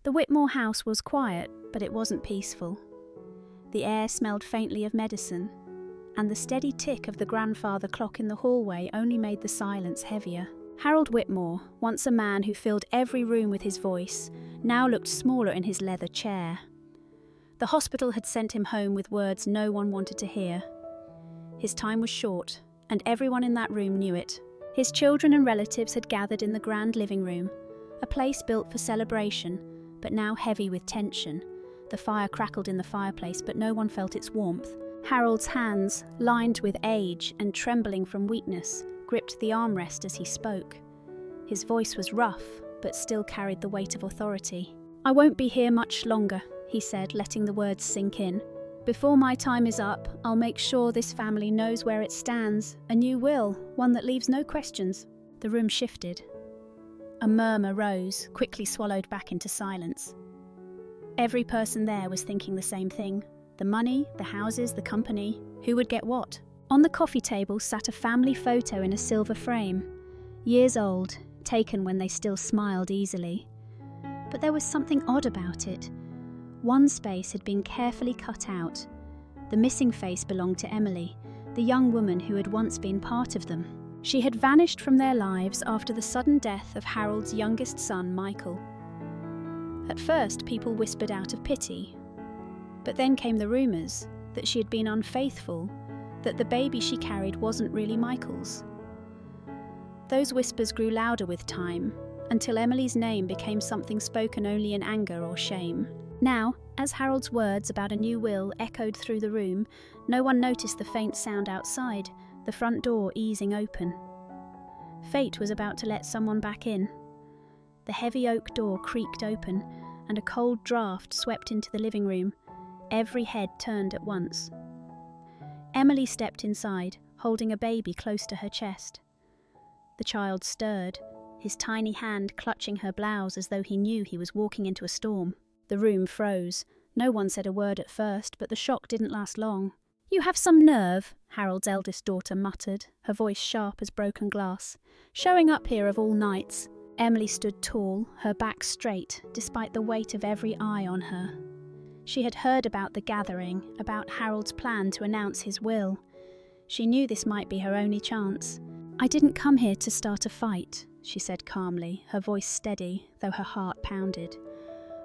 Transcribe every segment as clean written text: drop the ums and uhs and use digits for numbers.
The Whitmore house was quiet, but it wasn't peaceful. The air smelled faintly of medicine, and the steady tick of the grandfather clock in the hallway only made the silence heavier. Harold Whitmore, once a man who filled every room with his voice, now looked smaller in his leather chair. The hospital had sent him home with words no one wanted to hear. His time was short, and everyone in that room knew it. His children and relatives had gathered in the grand living room, a place built for celebration, but now heavy with tension. The fire crackled in the fireplace, but no one felt its warmth. Harold's hands, lined with age and trembling from weakness, gripped the armrest as he spoke. His voice was rough, but still carried the weight of authority. "I won't be here much longer," he said, letting the words sink in. "Before my time is up, I'll make sure this family knows where it stands. A new will, one that leaves no questions." The room shifted. A murmur rose, quickly swallowed back into silence. Every person there was thinking the same thing. The money, the houses, the company. Who would get what? On the coffee table sat a family photo in a silver frame. Years old, taken when they still smiled easily. But there was something odd about it. One space had been carefully cut out. The missing face belonged to Emily, the young woman who had once been part of them. She had vanished from their lives after the sudden death of Harold's youngest son, Michael. At first, people whispered out of pity. But then came the rumours that she had been unfaithful, that the baby she carried wasn't really Michael's. Those whispers grew louder with time, until Emily's name became something spoken only in anger or shame. Now, as Harold's words about a new will echoed through the room, no one noticed the faint sound outside, the front door easing open. Fate was about to let someone back in. The heavy oak door creaked open, and a cold draught swept into the living room. Every head turned at once. Emily stepped inside, holding a baby close to her chest. The child stirred, his tiny hand clutching her blouse as though he knew he was walking into a storm. The room froze. No one said a word at first, but the shock didn't last long. "You have some nerve," Harold's eldest daughter muttered, her voice sharp as broken glass. "Showing up here of all nights." Emily stood tall, her back straight, despite the weight of every eye on her. She had heard about the gathering, about Harold's plan to announce his will. She knew this might be her only chance. "I didn't come here to start a fight," she said calmly, her voice steady, though her heart pounded.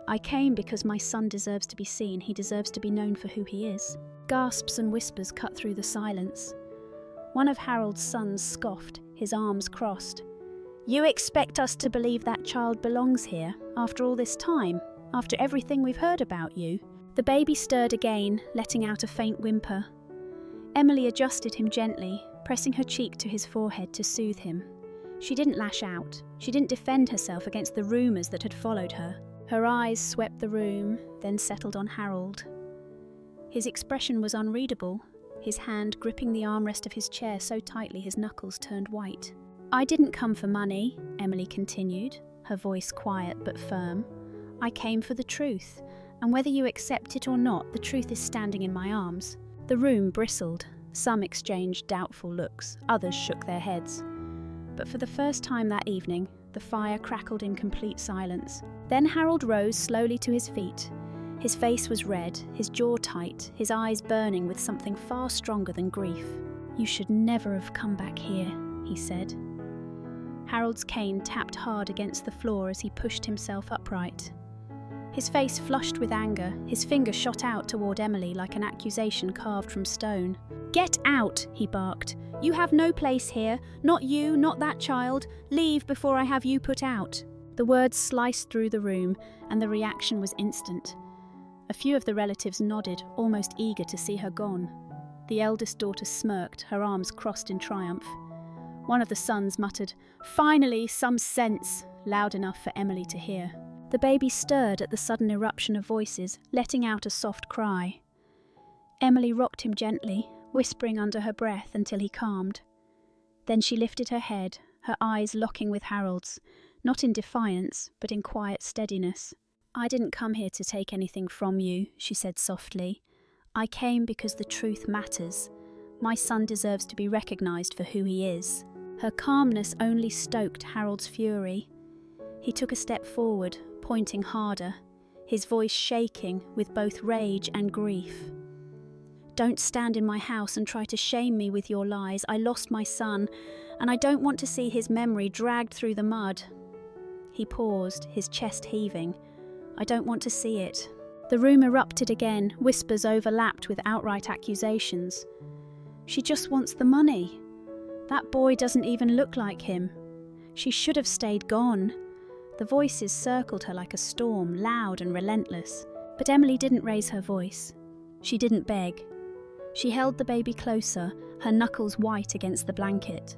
"I came because my son deserves to be seen. He deserves to be known for who he is." Gasps and whispers cut through the silence. One of Harold's sons scoffed, his arms crossed. "You expect us to believe that child belongs here, after all this time, after everything we've heard about you?" The baby stirred again, letting out a faint whimper. Emily adjusted him gently, pressing her cheek to his forehead to soothe him. She didn't lash out. She didn't defend herself against the rumours that had followed her. Her eyes swept the room, then settled on Harold. His expression was unreadable, his hand gripping the armrest of his chair so tightly his knuckles turned white. "I didn't come for money," Emily continued, her voice quiet but firm. "I came for the truth, and whether you accept it or not, the truth is standing in my arms." The room bristled. Some exchanged doubtful looks, others shook their heads. But for the first time that evening, the fire crackled in complete silence. Then Harold rose slowly to his feet. His face was red, his jaw tight, his eyes burning with something far stronger than grief. "You should never have come back here," he said. Harold's cane tapped hard against the floor as he pushed himself upright. His face flushed with anger, his finger shot out toward Emily like an accusation carved from stone. "Get out!" he barked. "You have no place here. Not you, not that child. Leave before I have you put out." The words sliced through the room, and the reaction was instant. A few of the relatives nodded, almost eager to see her gone. The eldest daughter smirked, her arms crossed in triumph. One of the sons muttered, "Finally, some sense," loud enough for Emily to hear. The baby stirred at the sudden eruption of voices, letting out a soft cry. Emily rocked him gently, whispering under her breath until he calmed. Then she lifted her head, her eyes locking with Harold's, not in defiance, but in quiet steadiness. "I didn't come here to take anything from you," she said softly. "I came because the truth matters. My son deserves to be recognised for who he is." Her calmness only stoked Harold's fury. He took a step forward, pointing harder. his voice shaking with both rage and grief. "Don't stand in my house and try to shame me with your lies. I lost my son, and I don't want to see his memory dragged through the mud." He paused, his chest heaving. "I don't want to see it." The room erupted again, whispers overlapped with outright accusations. "She just wants the money. That boy doesn't even look like him. She should have stayed gone." The voices circled her like a storm, loud and relentless. But Emily didn't raise her voice. She didn't beg. She held the baby closer, her knuckles white against the blanket.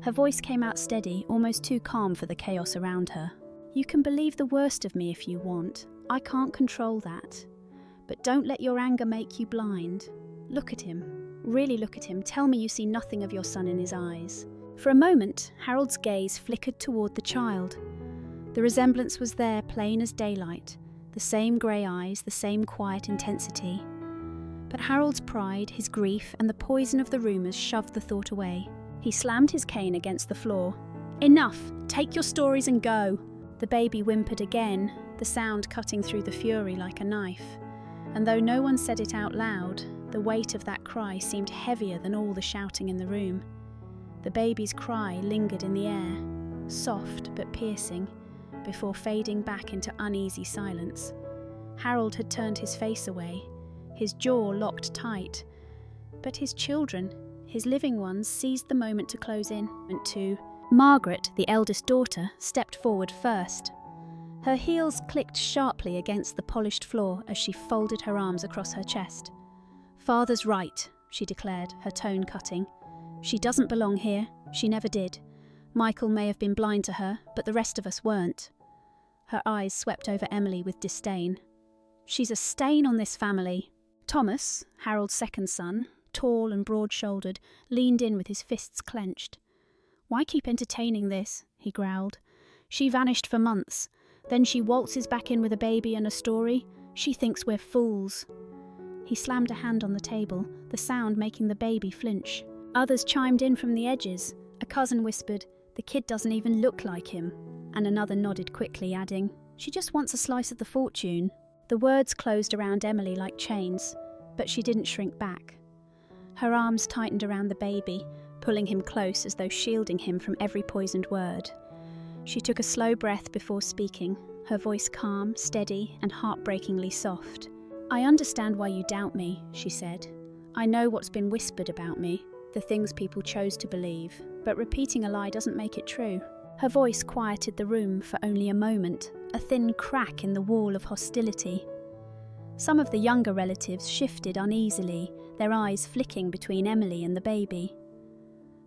Her voice came out steady, almost too calm for the chaos around her. "You can believe the worst of me if you want. I can't control that. But don't let your anger make you blind. Look at him. Really look at him. Tell me you see nothing of your son in his eyes." For a moment, Harold's gaze flickered toward the child. The resemblance was there, plain as daylight. The same grey eyes, the same quiet intensity. But Harold's pride, his grief, and the poison of the rumours shoved the thought away. He slammed his cane against the floor. "Enough! Take your stories and go!" The baby whimpered again, the sound cutting through the fury like a knife. And though no one said it out loud, the weight of that cry seemed heavier than all the shouting in the room. The baby's cry lingered in the air, soft but piercing, before fading back into uneasy silence. Harold had turned his face away, his jaw locked tight. But his children, his living ones, seized the moment to close in. Margaret, the eldest daughter, stepped forward first. Her heels clicked sharply against the polished floor as she folded her arms across her chest. "Father's right," she declared, her tone cutting. "She doesn't belong here. She never did. Michael may have been blind to her, but the rest of us weren't." Her eyes swept over Emily with disdain. "She's a stain on this family." Thomas, Harold's second son, tall and broad-shouldered, leaned in with his fists clenched. "Why keep entertaining this?" he growled. "She vanished for months. Then she waltzes back in with a baby and a story. She thinks we're fools." He slammed a hand on the table, the sound making the baby flinch. Others chimed in from the edges. A cousin whispered, "The kid doesn't even look like him." And another nodded quickly, adding, "She just wants a slice of the fortune." The words closed around Emily like chains, but she didn't shrink back. Her arms tightened around the baby, pulling him close as though shielding him from every poisoned word. She took a slow breath before speaking, her voice calm, steady, and heartbreakingly soft. "I understand why you doubt me," she said. "I know what's been whispered about me, the things people chose to believe, but repeating a lie doesn't make it true." Her voice quieted the room for only a moment, a thin crack in the wall of hostility. Some of the younger relatives shifted uneasily, their eyes flicking between Emily and the baby.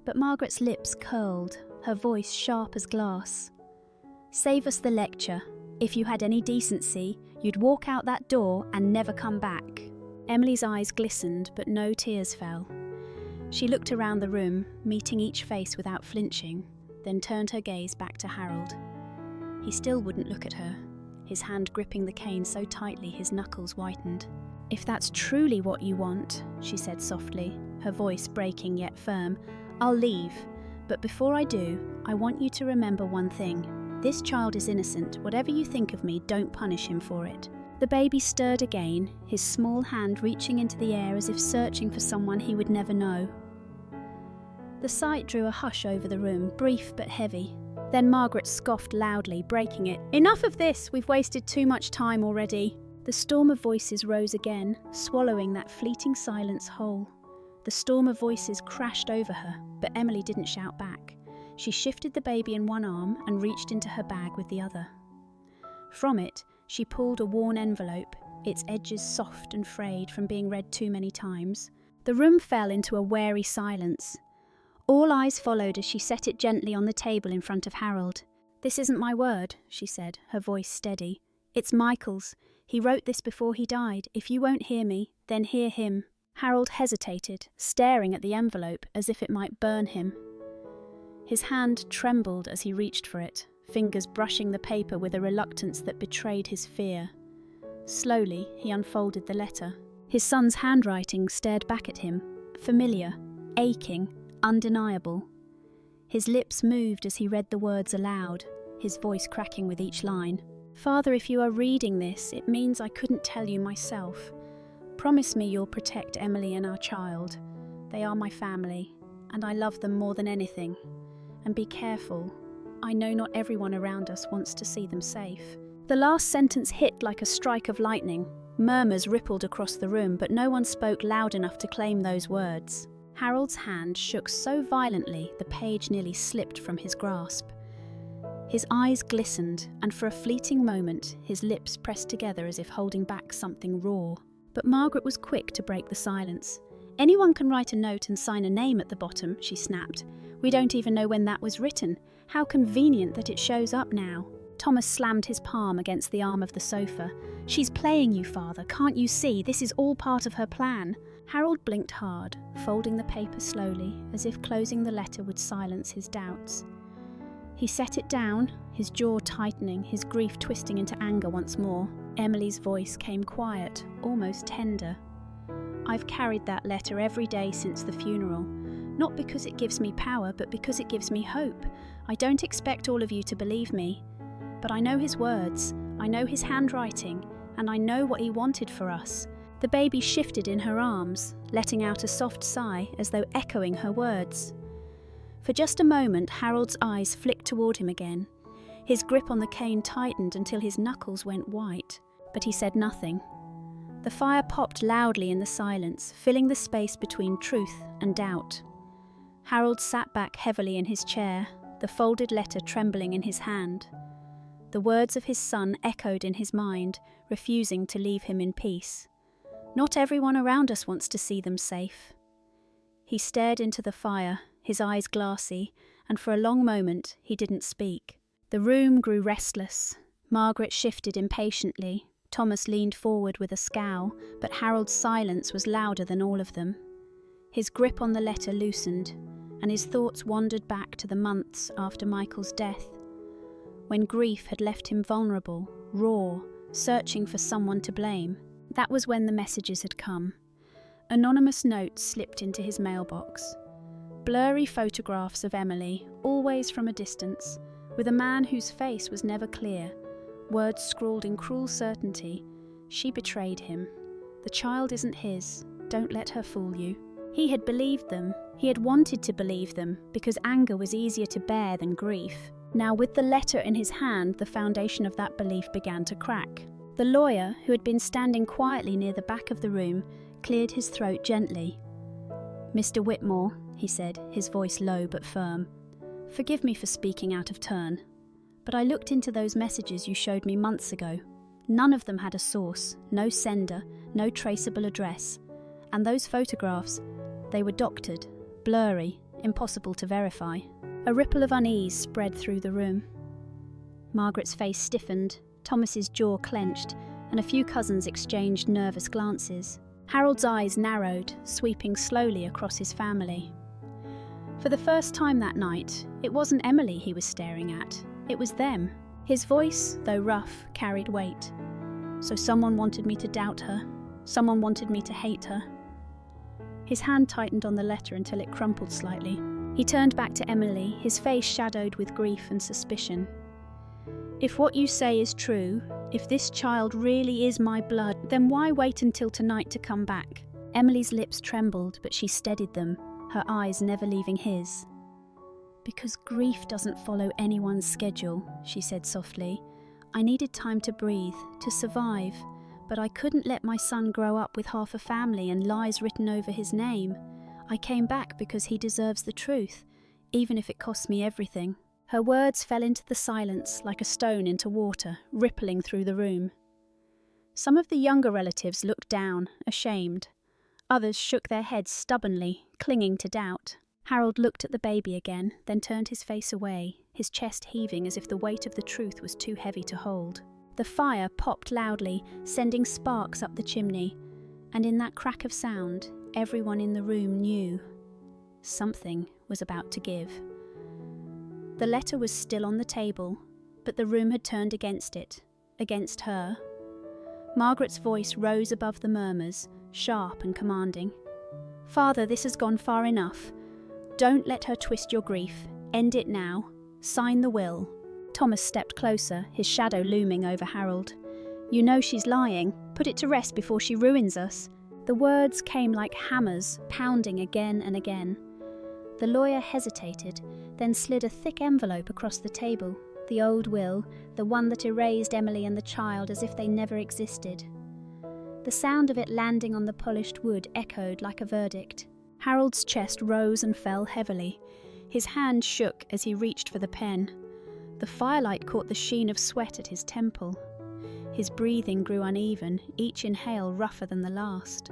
But Margaret's lips curled, her voice sharp as glass. "Save us the lecture. If you had any decency, you'd walk out that door and never come back." Emily's eyes glistened, but no tears fell. She looked around the room, meeting each face without flinching, then turned her gaze back to Harold. He still wouldn't look at her, his hand gripping the cane so tightly his knuckles whitened. "If that's truly what you want," she said softly, her voice breaking yet firm, "I'll leave. But before I do, I want you to remember one thing. This child is innocent. Whatever you think of me, don't punish him for it." The baby stirred again, his small hand reaching into the air as if searching for someone he would never know. The sight drew a hush over the room, brief but heavy. Then Margaret scoffed loudly, breaking it. "Enough of this! We've wasted too much time already." The storm of voices rose again, swallowing that fleeting silence whole. The storm of voices crashed over her, but Emily didn't shout back. She shifted the baby in one arm and reached into her bag with the other. From it, she pulled a worn envelope, its edges soft and frayed from being read too many times. The room fell into a wary silence. All eyes followed as she set it gently on the table in front of Harold. "This isn't my word," she said, her voice steady. "It's Michael's. He wrote this before he died. If you won't hear me, then hear him." Harold hesitated, staring at the envelope as if it might burn him. His hand trembled as he reached for it, fingers brushing the paper with a reluctance that betrayed his fear. Slowly, he unfolded the letter. His son's handwriting stared back at him, familiar, aching, undeniable. His lips moved as he read the words aloud, his voice cracking with each line. Father, if you are reading this, it means I couldn't tell you myself. Promise me you'll protect Emily and our child. They are my family, and I love them more than anything. And be careful. I know not everyone around us wants to see them safe." The last sentence hit like a strike of lightning. Murmurs rippled across the room, but no one spoke loud enough to claim those words. Harold's hand shook so violently the page nearly slipped from his grasp. His eyes glistened, and for a fleeting moment his lips pressed together as if holding back something raw. But Margaret was quick to break the silence. "Anyone can write a note and sign a name at the bottom," she snapped. "We don't even know when that was written. How convenient that it shows up now." Thomas slammed his palm against the arm of the sofa. "She's playing you, Father. Can't you see? This is all part of her plan." Harold blinked hard, folding the paper slowly, as if closing the letter would silence his doubts. He set it down, his jaw tightening, his grief twisting into anger once more. Emily's voice came quiet, almost tender. "I've carried that letter every day since the funeral. Not because it gives me power, but because it gives me hope. I don't expect all of you to believe me. But I know his words, I know his handwriting, and I know what he wanted for us." The baby shifted in her arms, letting out a soft sigh as though echoing her words. For just a moment, Harold's eyes flicked toward him again. His grip on the cane tightened until his knuckles went white, but he said nothing. The fire popped loudly in the silence, filling the space between truth and doubt. Harold sat back heavily in his chair, the folded letter trembling in his hand. The words of his son echoed in his mind, refusing to leave him in peace. "Not everyone around us wants to see them safe." He stared into the fire, his eyes glassy, and for a long moment he didn't speak. The room grew restless. Margaret shifted impatiently. Thomas leaned forward with a scowl, but Harold's silence was louder than all of them. His grip on the letter loosened, and his thoughts wandered back to the months after Michael's death, when grief had left him vulnerable, raw, searching for someone to blame. That was when the messages had come. Anonymous notes slipped into his mailbox. Blurry photographs of Emily, always from a distance, with a man whose face was never clear. Words scrawled in cruel certainty. "She betrayed him. The child isn't his. Don't let her fool you." He had believed them. He had wanted to believe them, because anger was easier to bear than grief. Now, with the letter in his hand, the foundation of that belief began to crack. The lawyer, who had been standing quietly near the back of the room, cleared his throat gently. "Mr. Whitmore," he said, his voice low but firm, "forgive me for speaking out of turn, but I looked into those messages you showed me months ago. None of them had a source, no sender, no traceable address. And those photographs, they were doctored, blurry, impossible to verify." A ripple of unease spread through the room. Margaret's face stiffened, Thomas's jaw clenched, and a few cousins exchanged nervous glances. Harold's eyes narrowed, sweeping slowly across his family. For the first time that night, it wasn't Emily he was staring at, it was them. His voice, though rough, carried weight. "So someone wanted me to doubt her. Someone wanted me to hate her." His hand tightened on the letter until it crumpled slightly. He turned back to Emily, his face shadowed with grief and suspicion. "If what you say is true, if this child really is my blood, then why wait until tonight to come back?" Emily's lips trembled, but she steadied them, her eyes never leaving his. "Because grief doesn't follow anyone's schedule," she said softly. "I needed time to breathe, to survive, but I couldn't let my son grow up with half a family and lies written over his name. I came back because he deserves the truth, even if it costs me everything." Her words fell into the silence like a stone into water, rippling through the room. Some of the younger relatives looked down, ashamed. Others shook their heads stubbornly, clinging to doubt. Harold looked at the baby again, then turned his face away, his chest heaving as if the weight of the truth was too heavy to hold. The fire popped loudly, sending sparks up the chimney, and in that crack of sound, everyone in the room knew something was about to give. The letter was still on the table, but the room had turned against it, against her. Margaret's voice rose above the murmurs, sharp and commanding. "Father, this has gone far enough. Don't let her twist your grief. End it now. Sign the will." Thomas stepped closer, his shadow looming over Harold. "You know she's lying. Put it to rest before she ruins us." The words came like hammers, pounding again and again. The lawyer hesitated, then slid a thick envelope across the table. The old will, the one that erased Emily and the child as if they never existed. The sound of it landing on the polished wood echoed like a verdict. Harold's chest rose and fell heavily. His hand shook as he reached for the pen. The firelight caught the sheen of sweat at his temple. His breathing grew uneven, each inhale rougher than the last.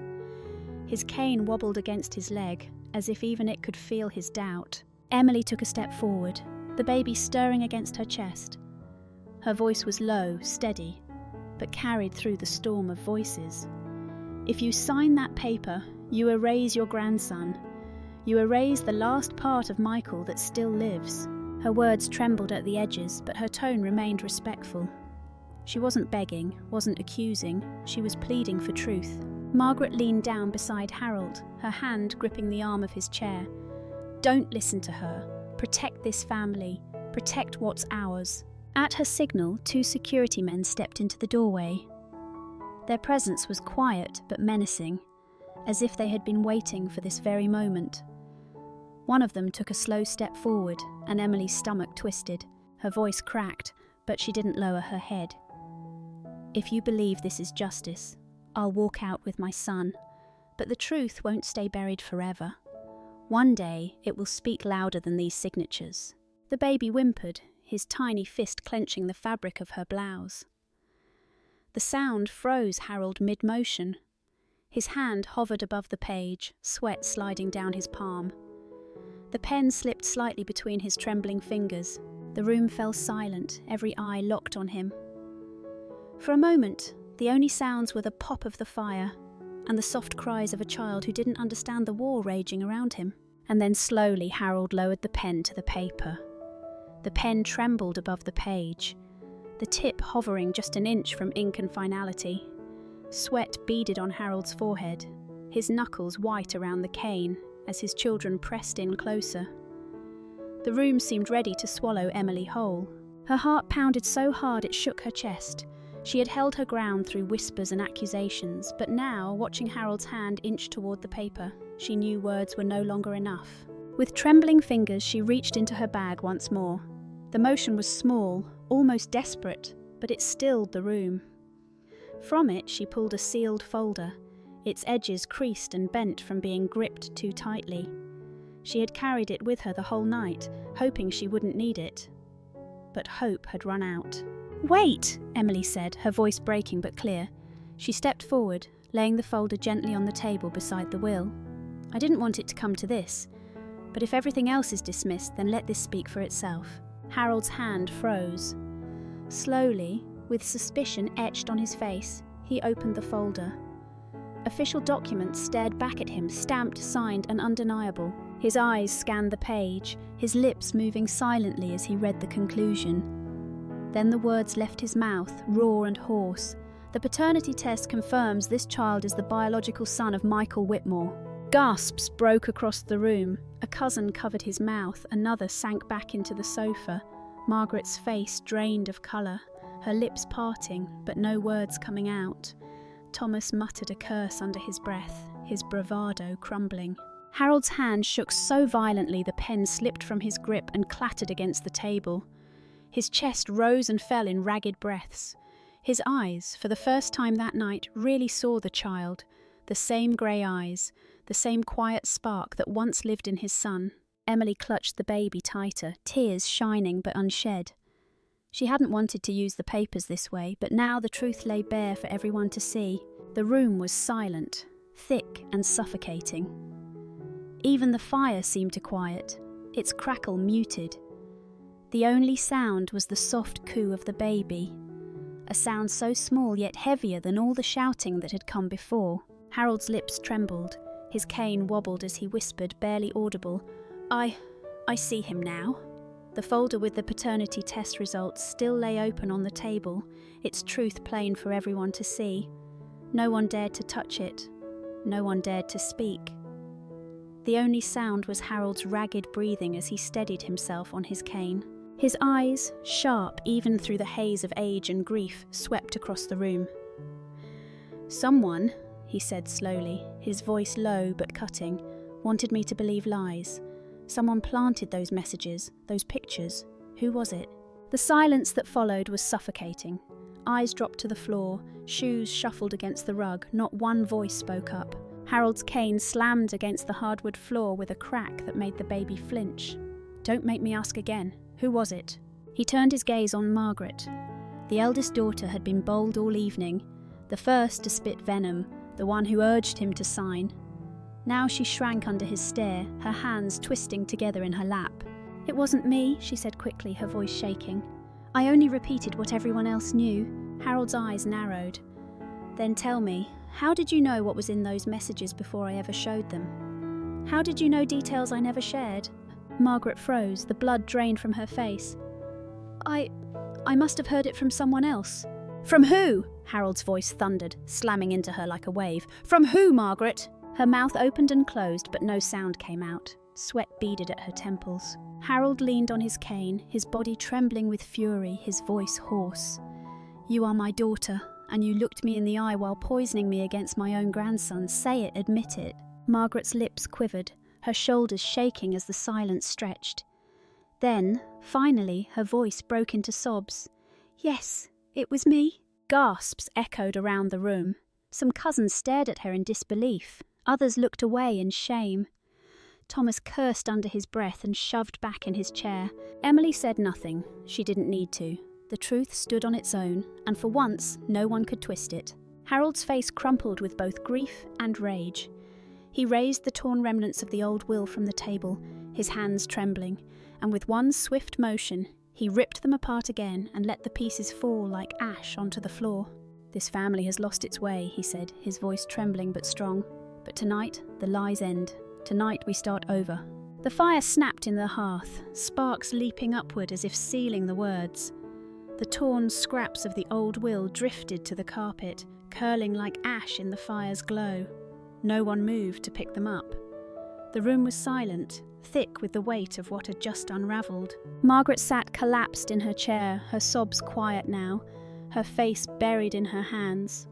His cane wobbled against his leg, as if even it could feel his doubt. Emily took a step forward, the baby stirring against her chest. Her voice was low, steady, but carried through the storm of voices. "If you sign that paper, you erase your grandson. You erase the last part of Michael that still lives." Her words trembled at the edges, but her tone remained respectful. She wasn't begging, wasn't accusing, she was pleading for truth. Margaret leaned down beside Harold, her hand gripping the arm of his chair. "Don't listen to her. Protect this family. Protect what's ours." At her signal, 2 security men stepped into the doorway. Their presence was quiet but menacing, as if they had been waiting for this very moment. One of them took a slow step forward, and Emily's stomach twisted. Her voice cracked, but she didn't lower her head. "If you believe this is justice, I'll walk out with my son, but the truth won't stay buried forever. One day it will speak louder than these signatures." The baby whimpered, his tiny fist clenching the fabric of her blouse. The sound froze Harold mid-motion. His hand hovered above the page, sweat sliding down his palm. The pen slipped slightly between his trembling fingers. The room fell silent, every eye locked on him. For a moment, the only sounds were the pop of the fire and the soft cries of a child who didn't understand the war raging around him. And then slowly Harold lowered the pen to the paper. The pen trembled above the page, the tip hovering just an inch from ink and finality. Sweat beaded on Harold's forehead, his knuckles white around the cane as his children pressed in closer. The room seemed ready to swallow Emily whole. Her heart pounded so hard it shook her chest. She had held her ground through whispers and accusations, but now, watching Harold's hand inch toward the paper, she knew words were no longer enough. With trembling fingers, she reached into her bag once more. The motion was small, almost desperate, but it stilled the room. From it, she pulled a sealed folder, its edges creased and bent from being gripped too tightly. She had carried it with her the whole night, hoping she wouldn't need it. But hope had run out. "Wait," Emily said, her voice breaking but clear. She stepped forward, laying the folder gently on the table beside the will. "I didn't want it to come to this, but if everything else is dismissed, then let this speak for itself." Harold's hand froze. Slowly, with suspicion etched on his face, he opened the folder. Official documents stared back at him, stamped, signed, and undeniable. His eyes scanned the page, his lips moving silently as he read the conclusion. Then the words left his mouth, raw and hoarse. "The paternity test confirms this child is the biological son of Michael Whitmore." Gasps broke across the room. A cousin covered his mouth, another sank back into the sofa. Margaret's face drained of colour, her lips parting, but no words coming out. Thomas muttered a curse under his breath, his bravado crumbling. Harold's hand shook so violently the pen slipped from his grip and clattered against the table. His chest rose and fell in ragged breaths. His eyes, for the first time that night, really saw the child, the same grey eyes, the same quiet spark that once lived in his son. Emily clutched the baby tighter, tears shining but unshed. She hadn't wanted to use the papers this way, but now the truth lay bare for everyone to see. The room was silent, thick and suffocating. Even the fire seemed to quiet, its crackle muted. The only sound was the soft coo of the baby, a sound so small yet heavier than all the shouting that had come before. Harold's lips trembled, his cane wobbled as he whispered, barely audible, I see him now." The folder with the paternity test results still lay open on the table, its truth plain for everyone to see. No one dared to touch it. No one dared to speak. The only sound was Harold's ragged breathing as he steadied himself on his cane. His eyes, sharp even through the haze of age and grief, swept across the room. "Someone," he said slowly, his voice low but cutting, "wanted me to believe lies. Someone planted those messages, those pictures. Who was it?" The silence that followed was suffocating. Eyes dropped to the floor, shoes shuffled against the rug, not one voice spoke up. Harold's cane slammed against the hardwood floor with a crack that made the baby flinch. "Don't make me ask again. Who was it?" He turned his gaze on Margaret. The eldest daughter had been bold all evening, the first to spit venom, the one who urged him to sign. Now she shrank under his stare, her hands twisting together in her lap. "It wasn't me," she said quickly, her voice shaking. "I only repeated what everyone else knew." Harold's eyes narrowed. "Then tell me, how did you know what was in those messages before I ever showed them? How did you know details I never shared?" Margaret froze, the blood drained from her face. I must have heard it from someone else." "From who?" Harold's voice thundered, slamming into her like a wave. "From who, Margaret?" Her mouth opened and closed, but no sound came out. Sweat beaded at her temples. Harold leaned on his cane, his body trembling with fury, his voice hoarse. "You are my daughter, and you looked me in the eye while poisoning me against my own grandson. Say it, admit it." Margaret's lips quivered, her shoulders shaking as the silence stretched. Then, finally, her voice broke into sobs. "Yes, it was me." Gasps echoed around the room. Some cousins stared at her in disbelief. Others looked away in shame. Thomas cursed under his breath and shoved back in his chair. Emily said nothing. She didn't need to. The truth stood on its own, and for once, no one could twist it. Harold's face crumpled with both grief and rage. He raised the torn remnants of the old will from the table, his hands trembling, and with one swift motion, he ripped them apart again and let the pieces fall like ash onto the floor. "This family has lost its way," he said, his voice trembling but strong. "But tonight, the lies end. Tonight we start over." The fire snapped in the hearth, sparks leaping upward as if sealing the words. The torn scraps of the old will drifted to the carpet, curling like ash in the fire's glow. No one moved to pick them up. The room was silent, thick with the weight of what had just unravelled. Margaret sat collapsed in her chair, her sobs quiet now, her face buried in her hands.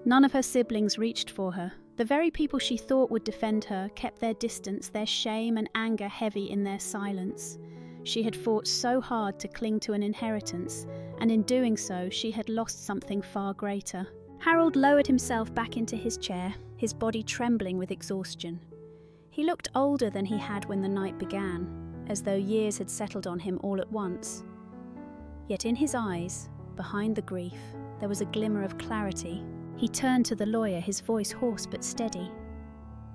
None of her siblings reached for her. The very people she thought would defend her kept their distance, their shame and anger heavy in their silence. She had fought so hard to cling to an inheritance, and in doing so she had lost something far greater. Harold lowered himself back into his chair, his body trembling with exhaustion. He looked older than he had when the night began, as though years had settled on him all at once. Yet in his eyes, behind the grief, there was a glimmer of clarity. He turned to the lawyer, his voice hoarse but steady.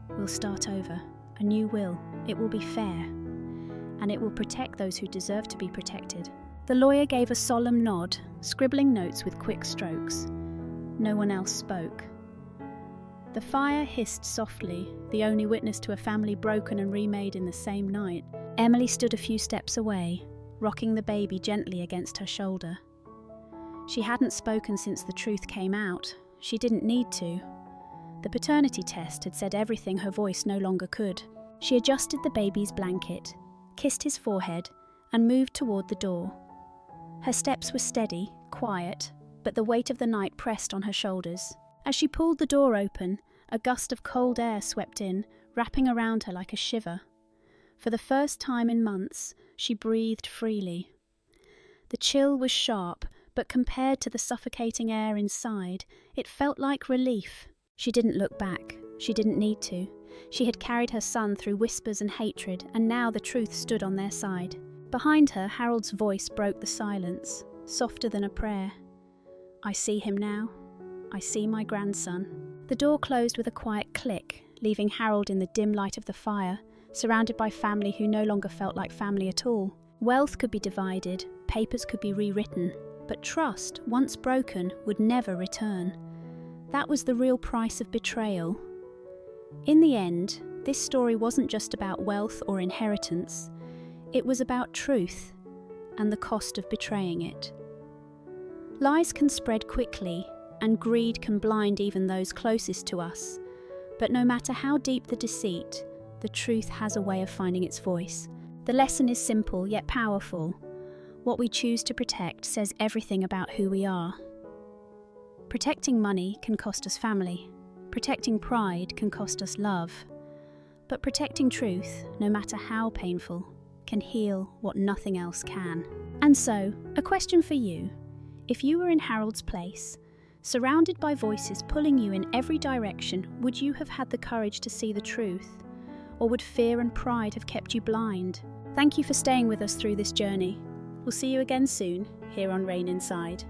"We'll start over. A new will. It will be fair. And it will protect those who deserve to be protected." The lawyer gave a solemn nod, scribbling notes with quick strokes. No one else spoke. The fire hissed softly, the only witness to a family broken and remade in the same night. Emily stood a few steps away, rocking the baby gently against her shoulder. She hadn't spoken since the truth came out. She didn't need to. The paternity test had said everything her voice no longer could. She adjusted the baby's blanket, kissed his forehead, and moved toward the door. Her steps were steady, quiet, but the weight of the night pressed on her shoulders. As she pulled the door open, a gust of cold air swept in, wrapping around her like a shiver. For the first time in months, she breathed freely. The chill was sharp, but compared to the suffocating air inside, it felt like relief. She didn't look back. She didn't need to. She had carried her son through whispers and hatred, and now the truth stood on their side. Behind her, Harold's voice broke the silence, softer than a prayer. "I see him now. I see my grandson." The door closed with a quiet click, leaving Harold in the dim light of the fire, surrounded by family who no longer felt like family at all. Wealth could be divided, papers could be rewritten, but trust, once broken, would never return. That was the real price of betrayal. In the end, this story wasn't just about wealth or inheritance. It was about truth and the cost of betraying it. Lies can spread quickly, and greed can blind even those closest to us. But no matter how deep the deceit, the truth has a way of finding its voice. The lesson is simple yet powerful. What we choose to protect says everything about who we are. Protecting money can cost us family. Protecting pride can cost us love. But protecting truth, no matter how painful, can heal what nothing else can. And so, a question for you. If you were in Harold's place, surrounded by voices pulling you in every direction, would you have had the courage to see the truth? Or would fear and pride have kept you blind? Thank you for staying with us through this journey. We'll see you again soon, here on Rain Inside.